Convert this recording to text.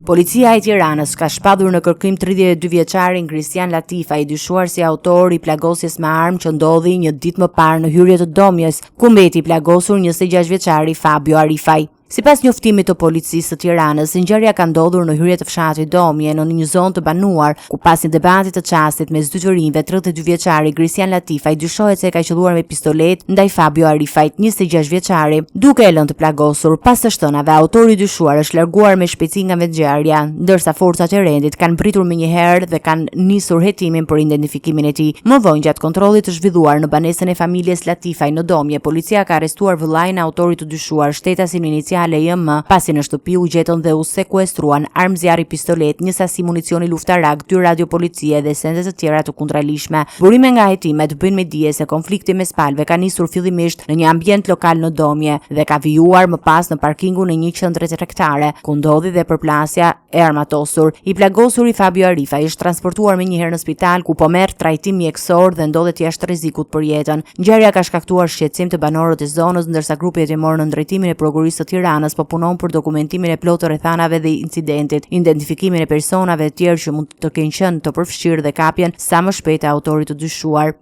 Policia e Tiranës ka shpadur në kërkim 32 vjeçarin Kristian Latifa, i dyshuar si autor i plagosjes me armë që ndodhi një ditë më parë në hyrje të domjes, ku mbeti plagosur 26 vjeçari Fabio Arifaj. Sipas njoftimit të policisë të Tiranës, ngjarja ka ndodhur në hyrje të fshatit Domje në një zonë të banuar, ku pas një debati të çastit mes dy të rinjve, 32 vjeçari Kristian Latifaj dyshohet se ka qelluar me pistolet ndaj Fabio Arifajt, 26 vjeçari, duke e lënë të plagosur. Pas së shtënave, autori i dyshuar është larguar me shpejtësi nga vetngjarja, ndërsa forcat e rendit kanë pritur menjëherë dhe kanë nisur hetimin për identifikimin e tij. Më vonë, gjatë kontrollit të zhvilluar në banesën e familjes Latifaj në Domje, policia ka arrestuar vëllain e autorit të dyshuar, shtetasin inicial JM, pasi në shtëpi u gjetën dhe u sekuestruan armë zjarri, pistolet, një sasi municioni luftarak, 2 radio policie dhe sende të tjera të kundralishme. Burime nga hetimet bëjnë me dije se konflikti mes palëve ka nisur fillimisht në një ambient lokal në Domje dhe ka vijuar më pas në parkingun e një qendre tregtare, ku ndodhi dhe përplasja e armatosur. I plagosuri Fabio Arifaj është transportuar menjëherë në spital, ku po merr trajtim mjekësor dhe ndodhet jashtë rrezikut për jetën. Ngjarja ka shkaktuar shqetësim të banorëve të zonës, ndërsa grupi hetimor në drejtimin e prokurisë së Tiranës po punon për dokumentimin e plotë të rrethanave dhe incidentit, identifikimin e personave të tjerë që mund të kenë qenë të përfshirë dhe kapjen sa më shpejt e autorit të dyshuar.